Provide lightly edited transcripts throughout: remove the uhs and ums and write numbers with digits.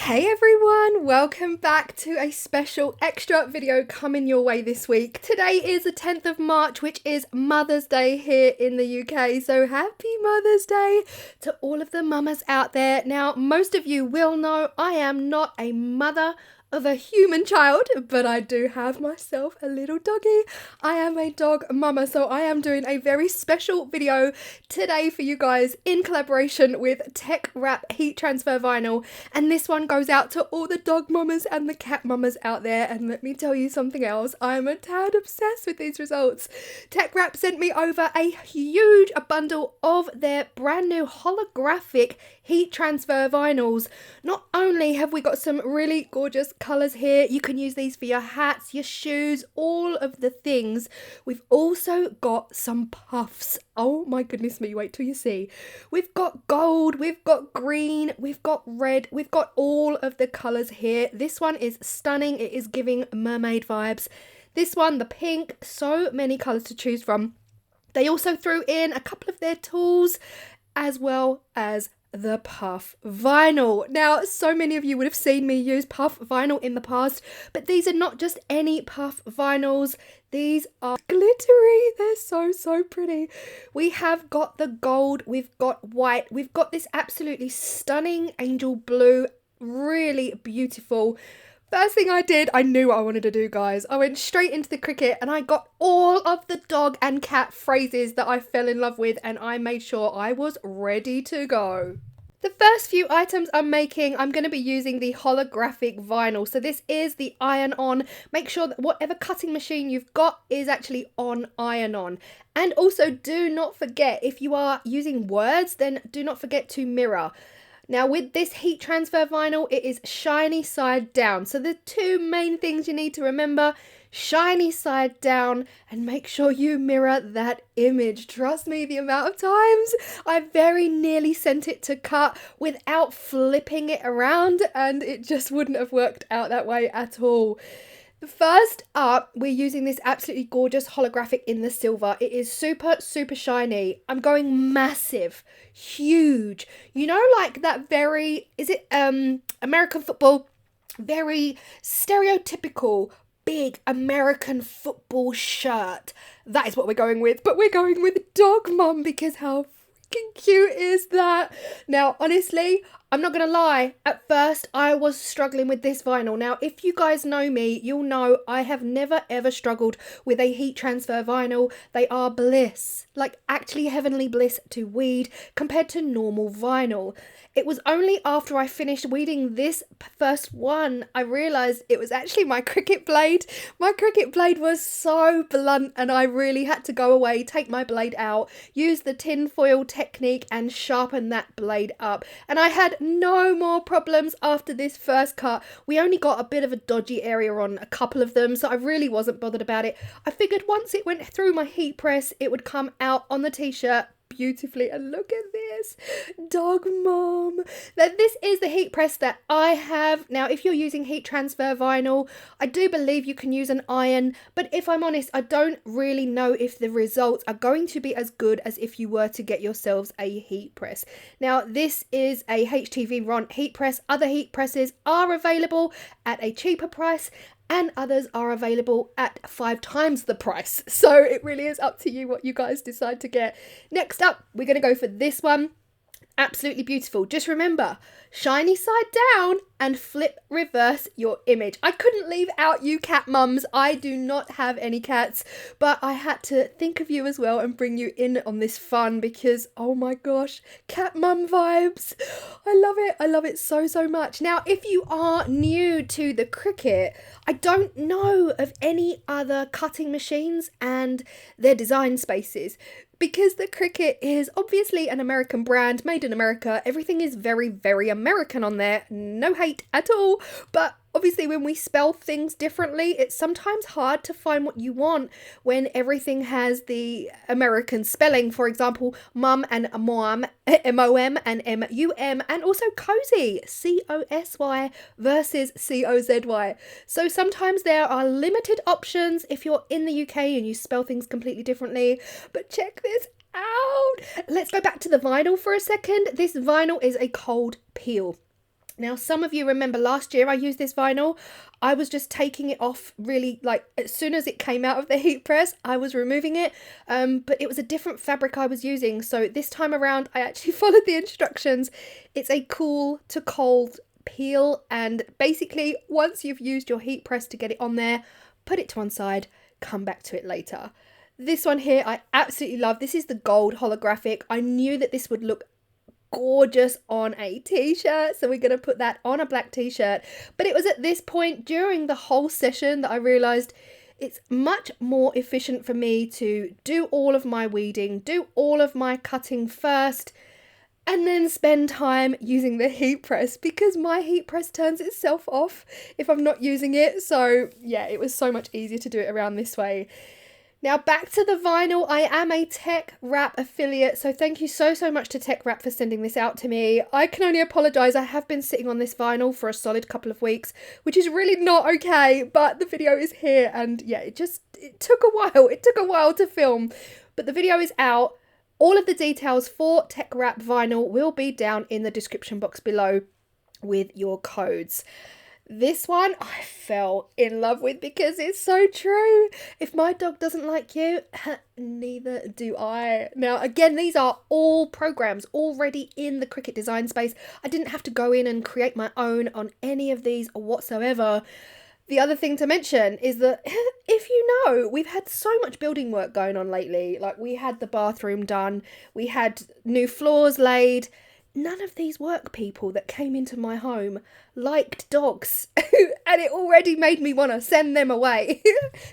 Hey everyone, welcome back to a special extra video coming your way this week. Today is the 10th of March, which is Mother's Day here in the UK. So happy Mother's Day to all of the mamas out there. Now, most of you will know I am not a mother of a human child, but I do have myself a little doggy. I am a dog mama, so I am doing a very special video today for you guys in collaboration with Teckwrap Heat Transfer Vinyl, and this one goes out to all the dog mamas and the cat mamas out there. And let me tell you something else, I'm a tad obsessed with these results. Teckwrap sent me over a huge bundle of their brand new holographic heat transfer vinyls. Not only have we got some really gorgeous colours here, you can use these for your hats, your shoes, all of the things. We've also got some puffs. Oh my goodness me, wait till you see. We've got gold, we've got green, we've got red, we've got all of the colours here. This one is stunning, it is giving mermaid vibes. This one, the pink, so many colours to choose from. They also threw in a couple of their tools as well as the puff vinyl. Now, so many of you would have seen me use puff vinyl in the past, but these are not just any puff vinyls. These are glittery. They're so pretty. We have got the gold, we've got white, we've got this absolutely stunning angel blue, really beautiful. First thing I did, I knew what I wanted to do, guys. I went straight into the Cricut and I got all of the dog and cat phrases that I fell in love with, and I made sure I was ready to go. The first few items I'm making, I'm going to be using the holographic vinyl. So this is the iron on. Make sure that whatever cutting machine you've got is actually on iron on. And also do not forget, if you are using words, then do not forget to mirror. Now with this heat transfer vinyl, it is shiny side down. So the two main things you need to remember, shiny side down, and make sure you mirror that image. Trust me, the amount of times I very nearly sent it to cut without flipping it around, and it just wouldn't have worked out that way at all. First up, we're using this absolutely gorgeous holographic in the silver. It is super shiny. I'm going massive, huge. You know, like that very, is it American football? Very stereotypical big American football shirt. That is what we're going with, but we're going with dog mum because how freaking cute is that? Now, honestly, I'm not going to lie, at first I was struggling with this vinyl. Now, if you guys know me, you'll know I have never ever struggled with a heat transfer vinyl. They are bliss, like actually heavenly bliss to weed compared to normal vinyl. It was only after I finished weeding this first one, I realised it was actually my Cricut blade. My Cricut blade was so blunt and I really had to go away, take my blade out, use the tin foil technique and sharpen that blade up. And I had no more problems after this first cut. We only got a bit of a dodgy area on a couple of them, so I really wasn't bothered about it. I figured once it went through my heat press, it would come out on the t-shirt beautifully. And look at this, dog mom. Now this is the heat press that I have. Now if you're using heat transfer vinyl, I do believe you can use an iron, but if I'm honest, I don't really know if the results are going to be as good as if you were to get yourselves a heat press. Now this is a HTV RON heat press. Other heat presses are available at a cheaper price, and others are available at 5 times the price. So it really is up to you what you guys decide to get. Next up, we're going to go for this one. Absolutely beautiful. Just remember, shiny side down and flip reverse your image. I couldn't leave out you cat mums. I do not have any cats, but I had to think of you as well and bring you in on this fun because, oh my gosh, cat mum vibes. I love it. I love it so much. Now, if you are new to the Cricut, I don't know of any other cutting machines and their design spaces. Because the Cricut is obviously an American brand, made in America, everything is very American on there. No hate at all. But obviously when we spell things differently, it's sometimes hard to find what you want when everything has the American spelling. For example, mum and mom, M-O-M and M-U-M, and also cozy, C-O-S-Y versus C-O-Z-Y. So sometimes there are limited options if you're in the UK and you spell things completely differently. But check this out. Let's go back to the vinyl for a second. This vinyl is a cold peel. Now, some of you remember last year I used this vinyl. I was just taking it off really, like, as soon as it came out of the heat press, I was removing it. But it was a different fabric I was using. So this time around, I actually followed the instructions. It's a cool to cold peel. And basically, once you've used your heat press to get it on there, put it to one side, come back to it later. This one here, I absolutely love. This is the gold holographic. I knew that this would look gorgeous on a t-shirt, so we're going to put that on a black t-shirt. But it was at this point during the whole session that I realized it's much more efficient for me to do all of my weeding, do all of my cutting first, and then spend time using the heat press, because my heat press turns itself off if I'm not using it. So yeah, it was so much easier to do it around this way. Now back to the vinyl. I am a Teckwrap affiliate, so thank you so much to Teckwrap for sending this out to me. I can only apologise, I have been sitting on this vinyl for a solid couple of weeks, which is really not okay, but the video is here, and yeah, it took a while. It took a while to film, but the video is out. All of the details for Teckwrap Vinyl will be down in the description box below with your codes. This one I fell in love with because it's so true. If my dog doesn't like you, neither do I. Now, again, these are all programs already in the Cricut design space. I didn't have to go in and create my own on any of these whatsoever. The other thing to mention is that, if you know, we've had so much building work going on lately. Like, we had the bathroom done, we had new floors laid. None of these work people that came into my home liked dogs, and it already made me want to send them away.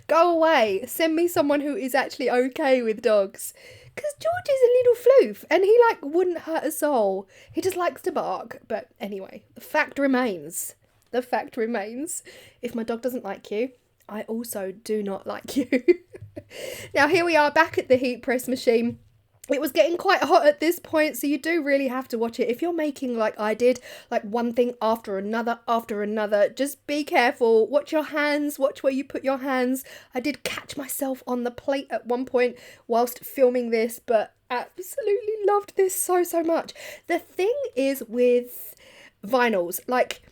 Go away, send me someone who is actually okay with dogs. Because George is a little floof, and he wouldn't hurt a soul. He just likes to bark. But anyway, the fact remains. The fact remains. If my dog doesn't like you, I also do not like you. Now here we are back at the heat press machine. It was getting quite hot at this point, so you do really have to watch it. If you're making, like I did, like one thing after another, just be careful. Watch your hands, watch where you put your hands. I did catch myself on the plate at one point whilst filming this, but absolutely loved this so much. The thing is with vinyls, like,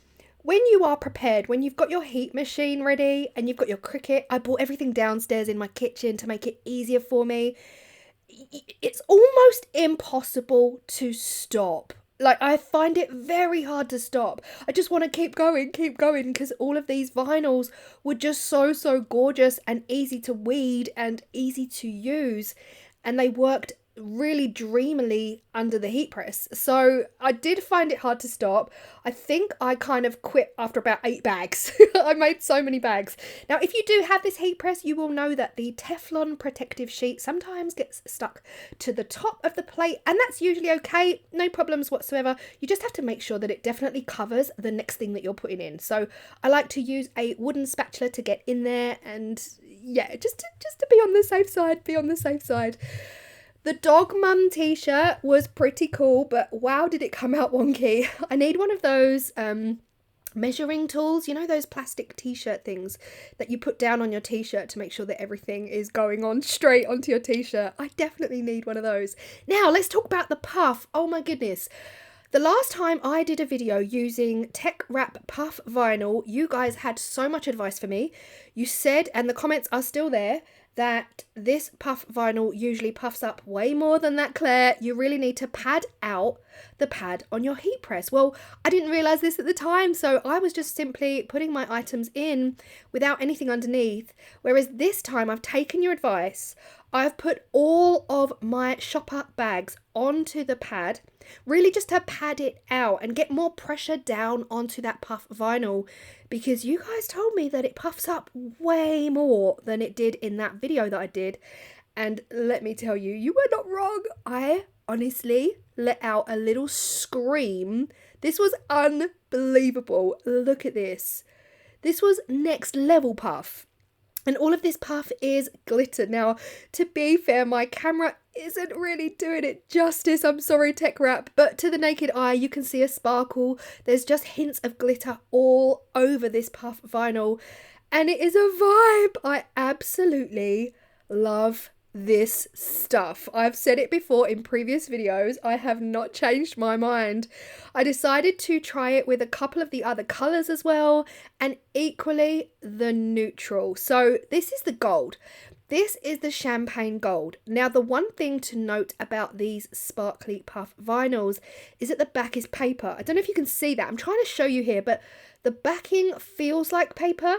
when you are prepared, when you've got your heat machine ready and you've got your Cricut, I bought everything downstairs in my kitchen to make it easier for me. It's almost impossible to stop. Like, I find it very hard to stop. I just want to keep going, because all of these vinyls were just so gorgeous and easy to weed and easy to use, and they worked really dreamily under the heat press. So I did find it hard to stop. I think I kind of quit after about 8 bags. I made so many bags. Now, if you do have this heat press, you will know that the Teflon protective sheet sometimes gets stuck to the top of the plate, and that's usually okay, no problems whatsoever. You just have to make sure that it definitely covers the next thing that you're putting in. So I like to use a wooden spatula to get in there, and yeah, just to be on the safe side, The dog mum t-shirt was pretty cool, but wow, did it come out wonky. I need one of those measuring tools, you know, those plastic t-shirt things that you put down on your t-shirt to make sure that everything is going on straight onto your t-shirt. I definitely need one of those. Now, let's talk about the puff. Oh my goodness. The last time I did a video using Teckwrap Puff Vinyl, you guys had so much advice for me. You said, and the comments are still there, that this puff vinyl usually puffs up way more than that, Claire. You really need to pad out the pad on your heat press. Well, I didn't realise this at the time, so I was just simply putting my items in without anything underneath. Whereas this time I've taken your advice. I've put all of my shopper bags onto the pad, really just to pad it out and get more pressure down onto that puff vinyl, because you guys told me that it puffs up way more than it did in that video that I did. And let me tell you, you were not wrong. I honestly let out a little scream. This was unbelievable. Look at this. This was next level puff. And all of this puff is glitter. Now, to be fair, my camera isn't really doing it justice. I'm sorry, Teckwrap, but to the naked eye, you can see a sparkle. There's just hints of glitter all over this puff vinyl, and it is a vibe. I absolutely love this stuff. I've said it before in previous videos. I have not changed my mind. I decided to try it with a couple of the other colours as well, and equally the neutral. So this is the gold. This is the champagne gold. Now, the one thing to note about these sparkly puff vinyls is that the back is paper. I don't know if you can see that. I'm trying to show you here, but the backing feels like paper.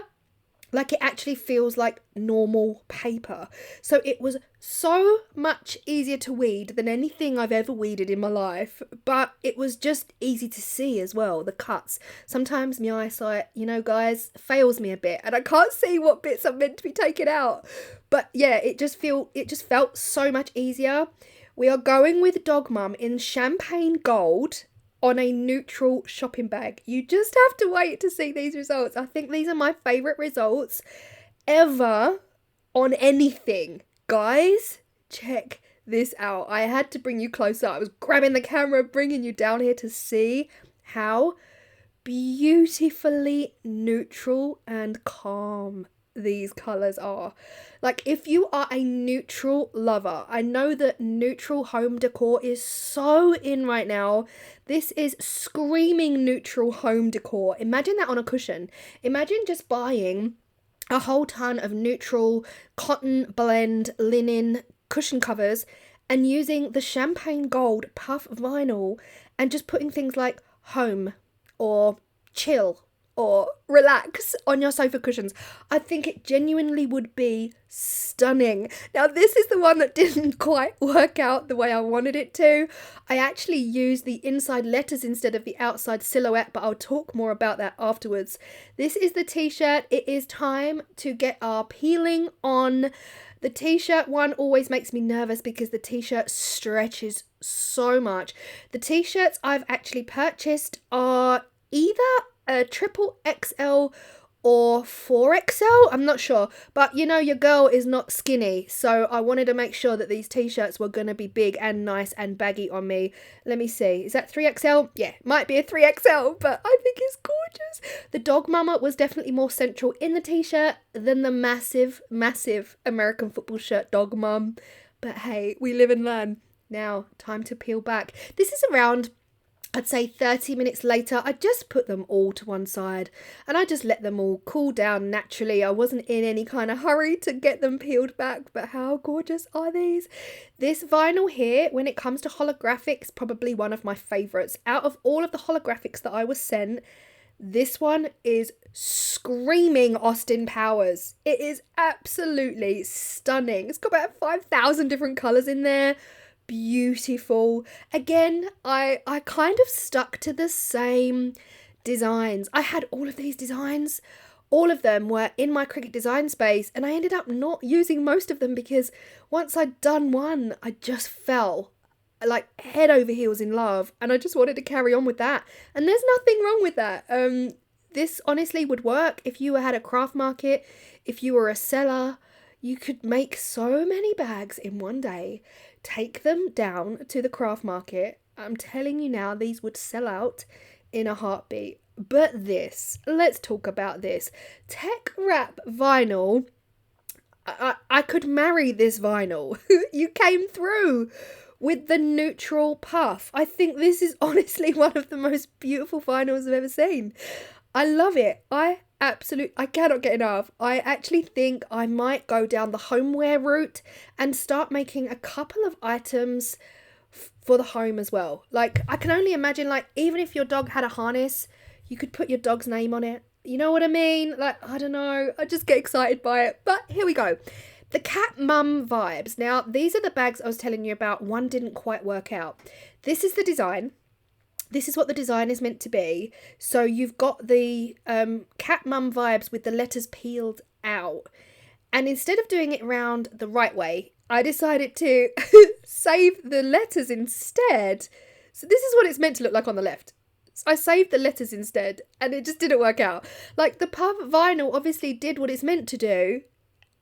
Like it actually feels like normal paper. So it was so much easier to weed than anything I've ever weeded in my life. But it was just easy to see as well, the cuts. Sometimes my eyesight, you know, guys, fails me a bit and I can't see what bits are meant to be taken out. But yeah, it just felt so much easier. We are going with Dog Mum in champagne gold on a neutral shopping bag. You just have to wait to see these results. I think these are my favourite results ever on anything. Guys, check this out. I had to bring you closer. I was grabbing the camera, bringing you down here to see how beautifully neutral and calm these colours are. Like, if you are a neutral lover, I know that neutral home decor is so in right now. This is screaming neutral home decor. Imagine that on a cushion. Imagine just buying a whole ton of neutral cotton blend linen cushion covers and using the champagne gold puff vinyl and just putting things like home or chill or relax on your sofa cushions. I think it genuinely would be stunning. Now, this is the one that didn't quite work out the way I wanted it to. I actually used the inside letters instead of the outside silhouette, but I'll talk more about that afterwards. This is the t-shirt. It is time to get our peeling on. The t-shirt one always makes me nervous because the t-shirt stretches so much. The t-shirts I've actually purchased are either a triple XL or 4XL, I'm not sure, but you know, your girl is not skinny, so I wanted to make sure that these t-shirts were going to be big and nice and baggy on me. Let me see, is that 3XL? Yeah, might be a 3XL, but I think it's gorgeous. The Dog Mama was definitely more central in the t-shirt than the massive American football shirt Dog Mum, but hey, we live and learn. Now, time to peel back. This is around, I'd say 30 minutes later. I just put them all to one side and I just let them all cool down naturally. I wasn't in any kind of hurry to get them peeled back, but how gorgeous are these? This vinyl here, when it comes to holographics, probably one of my favourites. Out of all of the holographics that I was sent, this one is screaming Austin Powers. It is absolutely stunning. It's got about 5,000 different colours in there. Beautiful. Again, I kind of stuck to the same designs. I had all of these designs. All of them were in my Cricut design space and I ended up not using most of them because once I'd done one, I just fell like head over heels in love and I just wanted to carry on with that. And there's nothing wrong with that. This honestly would work if you had a craft market, if you were a seller. You could make so many bags in one day. Take them down to the craft market. I'm telling you now, these would sell out in a heartbeat. But this, let's talk about this. Teckwrap Vinyl. I could marry this vinyl. You came through with the neutral puff. I think this is honestly one of the most beautiful vinyls I've ever seen. I love it. I cannot get enough. I actually think I might go down the homeware route and start making a couple of items for the home as well. Like, I can only imagine, like, even if your dog had a harness, you could put your dog's name on it. You know what I mean? Like, I don't know. I just get excited by it. But here we go. The Cat Mum vibes. Now, these are the bags I was telling you about. One didn't quite work out. This is the design. This is what the design is meant to be. So you've got the Cat Mum vibes with the letters peeled out. And instead of doing it round the right way, I decided to save the letters instead. So this is what it's meant to look like on the left. So I saved the letters instead and it just didn't work out. Like, the puff vinyl obviously did what it's meant to do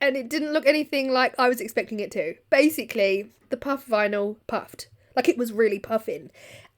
and it didn't look anything like I was expecting it to. Basically, the puff vinyl puffed. Like, it was really puffing.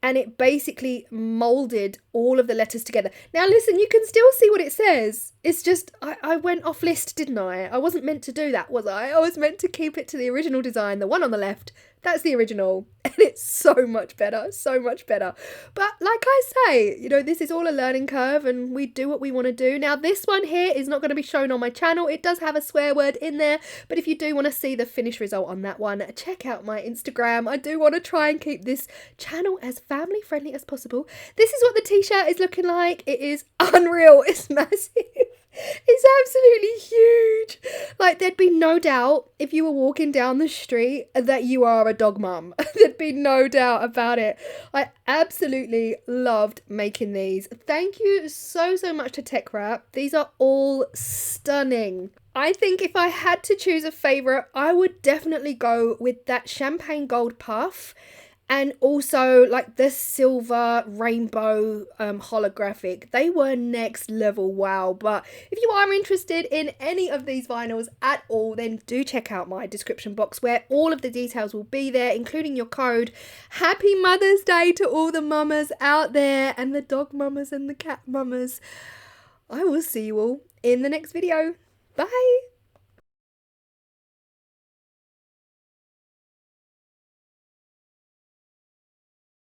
and it basically molded all of the letters together. Now listen, you can still see what it says. It's just I went off list, didn't I? I wasn't meant to do that, was I? I was meant to keep it to the original design, the one on the left. That's the original, and it's so much better, so much better. But like I say, you know, this is all a learning curve, and we do what we want to do. Now this one here is not going to be shown on my channel. It does have a swear word in there, but if you do want to see the finished result on that one, check out my Instagram. I do want to try and keep this channel as family friendly as possible. This is what the t-shirt is looking like. It is unreal. It's massive. It's absolutely huge. Like, there'd be no doubt if you were walking down the street that you are a dog mum. There'd be no doubt about it. I absolutely loved making these. Thank you so much to Teckwrap. These are all stunning. I think if I had to choose a favourite, I would definitely go with that champagne gold puff. And also like the silver rainbow holographic. They were next level, wow. But if you are interested in any of these vinyls at all, then do check out my description box where all of the details will be there, including your code. Happy Mother's Day to all the mamas out there, and the dog mamas and the cat mamas. I will see you all in the next video. Bye.